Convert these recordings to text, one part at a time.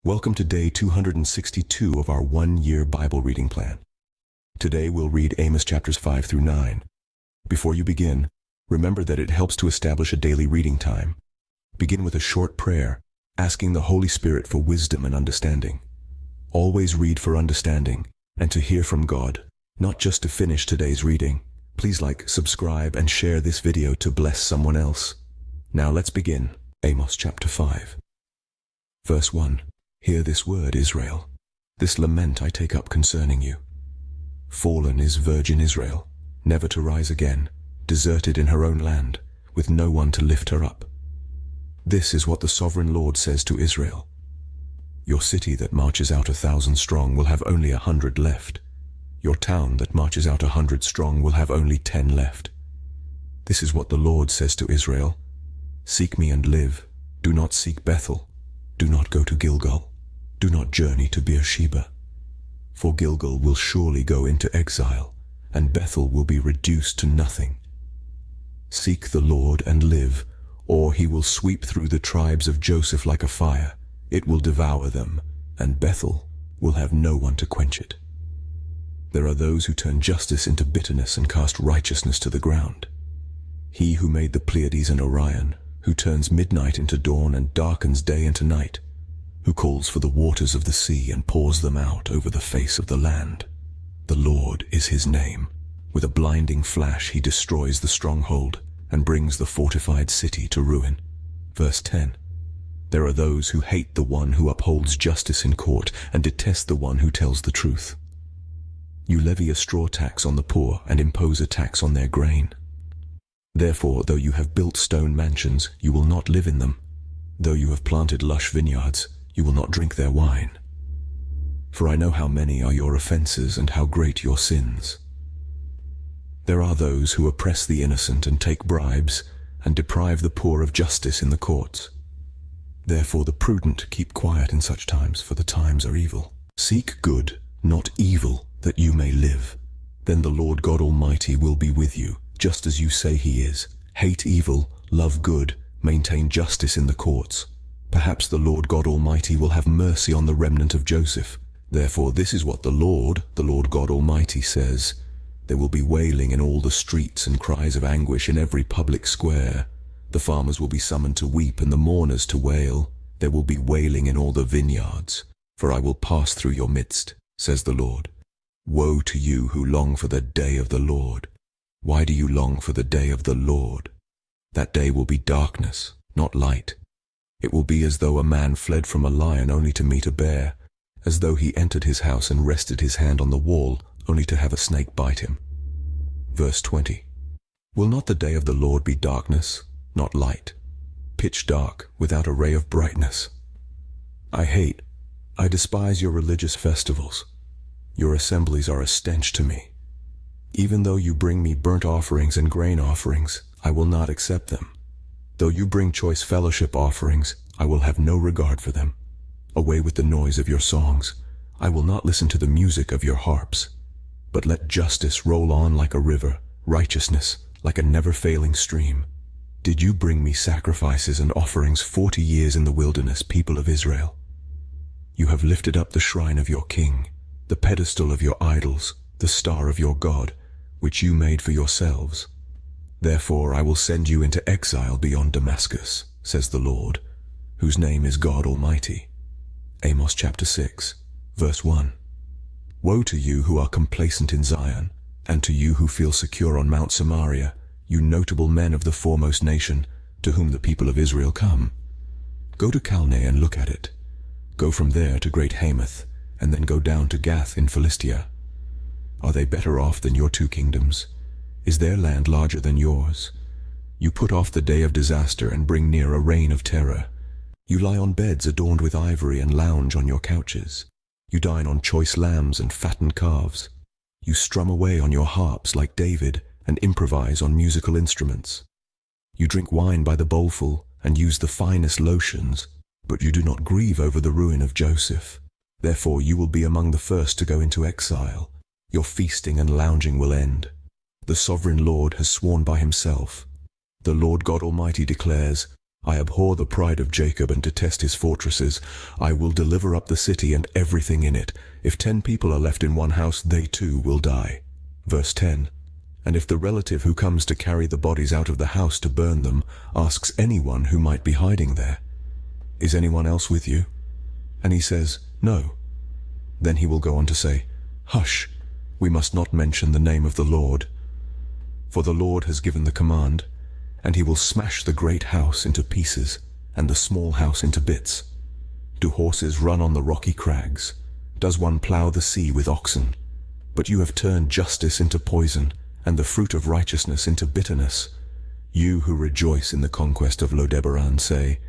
Welcome to day 262 of our one-year Bible reading plan. Today we'll read Amos chapters 5 through 9. Before you begin, remember that it helps to establish a daily reading time. Begin with a short prayer, asking the Holy Spirit for wisdom and understanding. Always read for understanding and to hear from God, not just to finish today's reading. Please like, subscribe, and share this video to bless someone else. Now let's begin. Amos chapter 5. Verse 1. Hear this word, Israel. This lament I take up concerning you. Fallen is virgin Israel, never to rise again, deserted in her own land, with no one to lift her up. This is what the sovereign Lord says to Israel. Your city that marches out 1,000 strong will have only 100 left. Your town that marches out 100 strong will have only 10 left. This is what the Lord says to Israel. Seek me and live. Do not seek Bethel. Do not go to Gilgal. Do not journey to Beersheba. For Gilgal will surely go into exile, and Bethel will be reduced to nothing. Seek the Lord and live, or he will sweep through the tribes of Joseph like a fire. It will devour them, and Bethel will have no one to quench it. There are those who turn justice into bitterness and cast righteousness to the ground. He who made the Pleiades and Orion, who turns midnight into dawn and darkens day into night, who calls for the waters of the sea and pours them out over the face of the land. The Lord is his name. With a blinding flash he destroys the stronghold and brings the fortified city to ruin. Verse 10. There are those who hate the one who upholds justice in court and detest the one who tells the truth. You levy a straw tax on the poor and impose a tax on their grain. Therefore, though you have built stone mansions, you will not live in them. Though you have planted lush vineyards, you will not drink their wine. For I know how many are your offenses and how great your sins. There are those who oppress the innocent and take bribes and deprive the poor of justice in the courts. Therefore the prudent keep quiet in such times, for the times are evil. Seek good, not evil, that you may live. Then the Lord God Almighty will be with you, just as you say he is. Hate evil, love good, maintain justice in the courts. Perhaps the Lord God Almighty will have mercy on the remnant of Joseph. Therefore this is what the Lord God Almighty says. There will be wailing in all the streets and cries of anguish in every public square. The farmers will be summoned to weep and the mourners to wail. There will be wailing in all the vineyards, for I will pass through your midst, says the Lord. Woe to you who long for the day of the Lord. Why do you long for the day of the Lord? That day will be darkness, not light. It will be as though a man fled from a lion only to meet a bear, as though he entered his house and rested his hand on the wall only to have a snake bite him. Verse 20. Will not the day of the Lord be darkness, not light, pitch dark, without a ray of brightness? I despise your religious festivals. Your assemblies are a stench to me. Even though you bring me burnt offerings and grain offerings, I will not accept them. Though you bring choice fellowship offerings, I will have no regard for them. Away with the noise of your songs. I will not listen to the music of your harps. But let justice roll on like a river, righteousness like a never-failing stream. Did you bring me sacrifices and offerings 40 years in the wilderness, people of Israel? You have lifted up the shrine of your king, the pedestal of your idols, the star of your God, which you made for yourselves. Therefore I will send you into exile beyond Damascus, says the Lord, whose name is God Almighty. Amos chapter 6, verse 1. Woe to you who are complacent in Zion, and to you who feel secure on Mount Samaria, you notable men of the foremost nation, to whom the people of Israel come. Go to Calneh and look at it. Go from there to Great Hamath, and then go down to Gath in Philistia. Are they better off than your two kingdoms? Is their land larger than yours? You put off the day of disaster and bring near a reign of terror. You lie on beds adorned with ivory and lounge on your couches. You dine on choice lambs and fattened calves. You strum away on your harps like David and improvise on musical instruments. You drink wine by the bowlful and use the finest lotions, but you do not grieve over the ruin of Joseph. Therefore you will be among the first to go into exile. Your feasting and lounging will end. The sovereign Lord has sworn by himself. The Lord God Almighty declares, I abhor the pride of Jacob and detest his fortresses. I will deliver up the city and everything in it. If 10 people are left in one house, they too will die. Verse 10. And if the relative who comes to carry the bodies out of the house to burn them asks anyone who might be hiding there, "Is anyone else with you?" And he says, "No." Then he will go on to say, "Hush, we must not mention the name of the Lord. For the Lord has given the command, and he will smash the great house into pieces and the small house into bits. Do horses run on the rocky crags? Does one plow the sea with oxen? But you have turned justice into poison, and the fruit of righteousness into bitterness. You who rejoice in the conquest of Lodebaran say,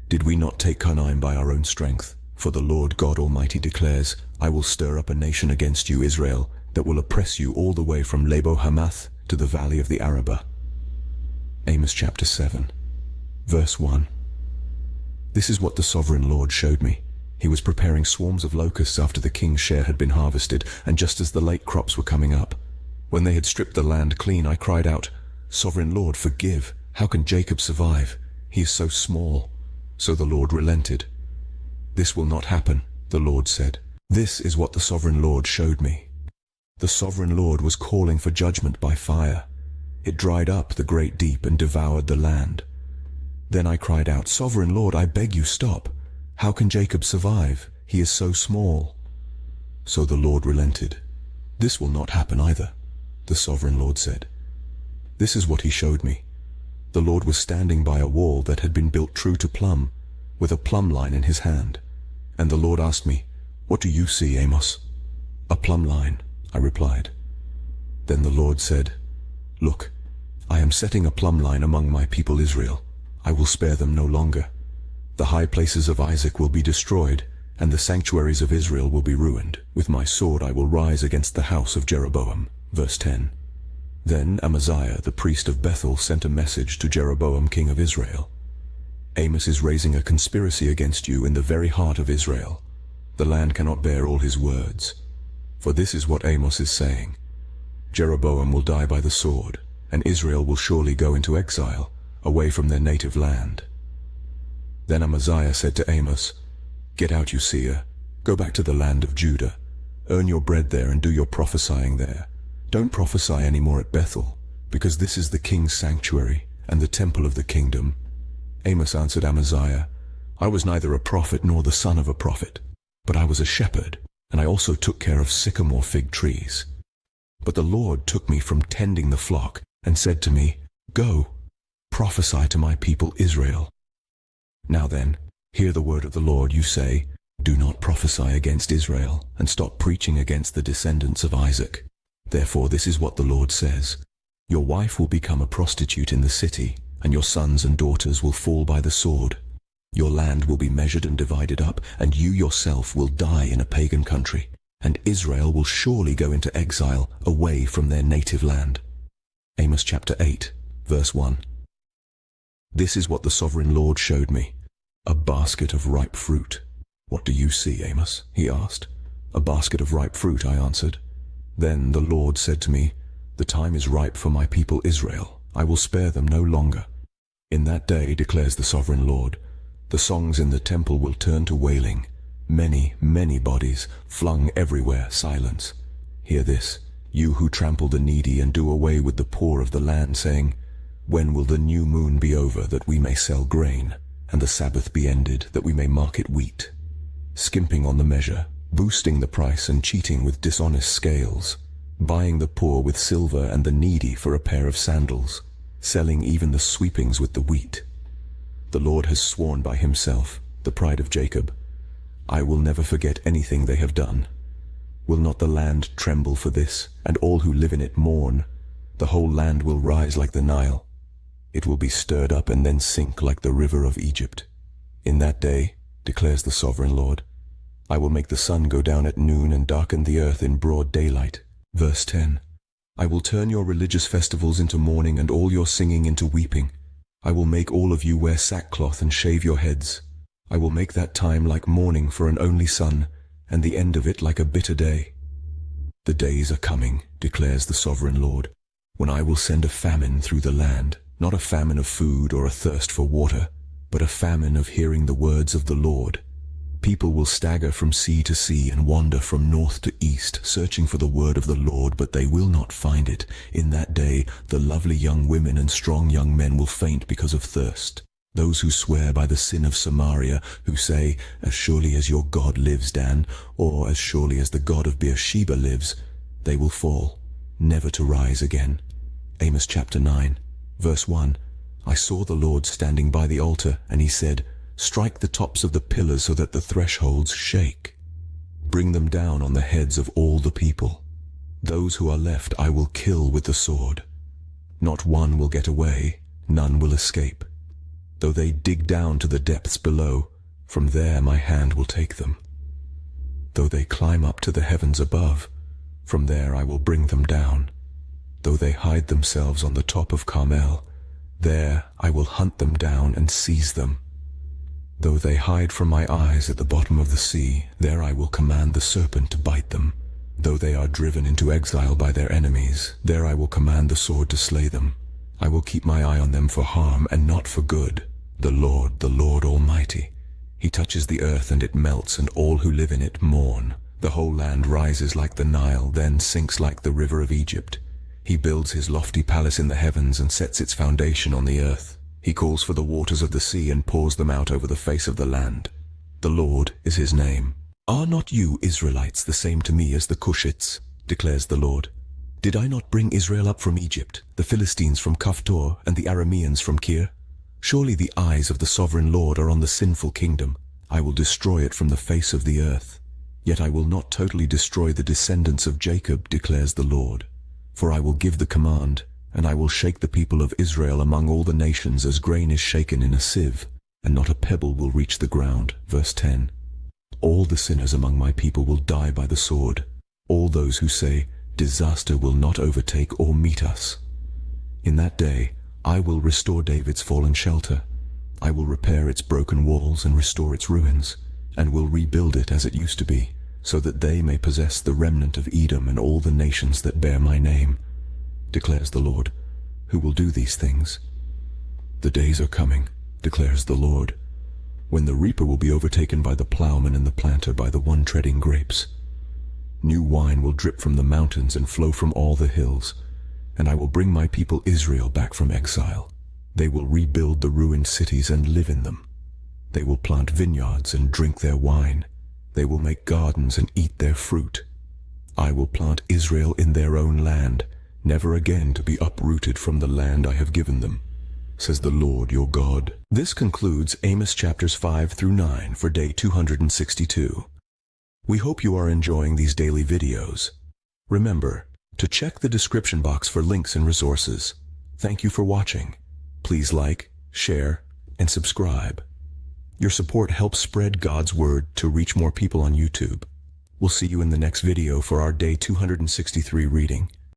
Did we not take Carnaim by our own strength? For the Lord God Almighty declares, I will stir up a nation against you, Israel, that will oppress you all the way from Lebo Hamath to the valley of the Arabah." Amos chapter 7, verse 1. This is what the sovereign Lord showed me. He was preparing swarms of locusts after the king's share had been harvested, and just as the late crops were coming up. When they had stripped the land clean, I cried out, "Sovereign Lord, forgive. How can Jacob survive? He is so small." So the Lord relented. "This will not happen," the Lord said. This is what the sovereign Lord showed me. The sovereign Lord was calling for judgment by fire. It dried up the great deep and devoured the land. Then I cried out, "Sovereign Lord, I beg you, stop. How can Jacob survive? He is so small." So the Lord relented. "This will not happen either," the sovereign Lord said. This is what he showed me. The Lord was standing by a wall that had been built true to plumb, with a plumb line in his hand. And the Lord asked me, "What do you see, Amos?" "A plumb line," I replied. Then the Lord said, "Look, I am setting a plumb line among my people Israel. I will spare them no longer. The high places of Isaac will be destroyed, and the sanctuaries of Israel will be ruined. With my sword I will rise against the house of Jeroboam." Verse 10. Then Amaziah, the priest of Bethel, sent a message to Jeroboam, king of Israel. "Amos is raising a conspiracy against you in the very heart of Israel. The land cannot bear all his words. For this is what Amos is saying. Jeroboam will die by the sword, and Israel will surely go into exile, away from their native land." Then Amaziah said to Amos, "Get out, you seer. Go back to the land of Judah. Earn your bread there and do your prophesying there. Don't prophesy any more at Bethel, because this is the king's sanctuary and the temple of the kingdom." Amos answered Amaziah, "I was neither a prophet nor the son of a prophet, but I was a shepherd, and I also took care of sycamore fig trees. But the Lord took me from tending the flock and said to me, 'Go, prophesy to my people Israel.' Now then, hear the word of the Lord. You say, 'Do not prophesy against Israel, and stop preaching against the descendants of Isaac.' Therefore this is what the Lord says, Your wife will become a prostitute in the city, and your sons and daughters will fall by the sword. Your land will be measured and divided up, and you yourself will die in a pagan country, and Israel will surely go into exile away from their native land." Amos chapter 8, verse 1. This is what the sovereign Lord showed me. A basket of ripe fruit. "What do you see, Amos?" he asked. "A basket of ripe fruit," I answered. Then the Lord said to me, "The time is ripe for my people Israel. I will spare them no longer. In that day, declares the sovereign Lord, the songs in the temple will turn to wailing. Many, many bodies, flung everywhere, silence. Hear this, you who trample the needy and do away with the poor of the land, saying, 'When will the new moon be over, that we may sell grain, and the Sabbath be ended, that we may market wheat?' Skimping on the measure, boosting the price and cheating with dishonest scales, buying the poor with silver and the needy for a pair of sandals, selling even the sweepings with the wheat. The Lord has sworn by himself, the pride of Jacob, I will never forget anything they have done. Will not the land tremble for this, and all who live in it mourn? The whole land will rise like the Nile. It will be stirred up and then sink like the river of Egypt. In that day, declares the sovereign Lord, I will make the sun go down at noon and darken the earth in broad daylight." Verse 10. "I will turn your religious festivals into mourning and all your singing into weeping. I will make all of you wear sackcloth and shave your heads. I will make that time like mourning for an only son, and the end of it like a bitter day. The days are coming, declares the sovereign Lord, when I will send a famine through the land, not a famine of food or a thirst for water, but a famine of hearing the words of the Lord. People will stagger from sea to sea and wander from north to east, searching for the word of the Lord, but they will not find it. In that day, the lovely young women and strong young men will faint because of thirst. Those who swear by the sin of Samaria, who say, "As surely as your God lives, Dan," or "As surely as the God of Beersheba lives," they will fall, never to rise again. Amos chapter 9, verse 1. I saw the Lord standing by the altar, and he said, "Strike the tops of the pillars so that the thresholds shake. Bring them down on the heads of all the people. Those who are left I will kill with the sword. Not one will get away, none will escape. Though they dig down to the depths below, from there my hand will take them. Though they climb up to the heavens above, from there I will bring them down. Though they hide themselves on the top of Carmel, there I will hunt them down and seize them. Though they hide from my eyes at the bottom of the sea, there I will command the serpent to bite them. Though they are driven into exile by their enemies, there I will command the sword to slay them. I will keep my eye on them for harm and not for good. The Lord Almighty. He touches the earth and it melts, and all who live in it mourn. The whole land rises like the Nile, then sinks like the river of Egypt. He builds his lofty palace in the heavens and sets its foundation on the earth. He calls for the waters of the sea and pours them out over the face of the land. The Lord is his name. Are not you, Israelites, the same to me as the Cushites, declares the Lord? Did I not bring Israel up from Egypt, the Philistines from Caphtor, and the Arameans from Kir? Surely the eyes of the sovereign Lord are on the sinful kingdom. I will destroy it from the face of the earth. Yet I will not totally destroy the descendants of Jacob, declares the Lord. For I will give the command, and I will shake the people of Israel among all the nations as grain is shaken in a sieve, and not a pebble will reach the ground. Verse 10. All the sinners among my people will die by the sword. All those who say, "Disaster will not overtake or meet us." In that day, I will restore David's fallen shelter. I will repair its broken walls and restore its ruins, and will rebuild it as it used to be, so that they may possess the remnant of Edom and all the nations that bear my name, declares the Lord, who will do these things. The days are coming, declares the Lord, when the reaper will be overtaken by the plowman and the planter by the one treading grapes. New wine will drip from the mountains and flow from all the hills, and I will bring my people Israel back from exile. They will rebuild the ruined cities and live in them. They will plant vineyards and drink their wine. They will make gardens and eat their fruit. I will plant Israel in their own land, never again to be uprooted from the land I have given them, says the Lord your God. This concludes Amos chapters 5 through 9 for day 262. We hope you are enjoying these daily videos. Remember to check the description box for links and resources. Thank you for watching. Please like, share, and subscribe. Your support helps spread God's word to reach more people on YouTube. We'll see you in the next video for our day 263 reading.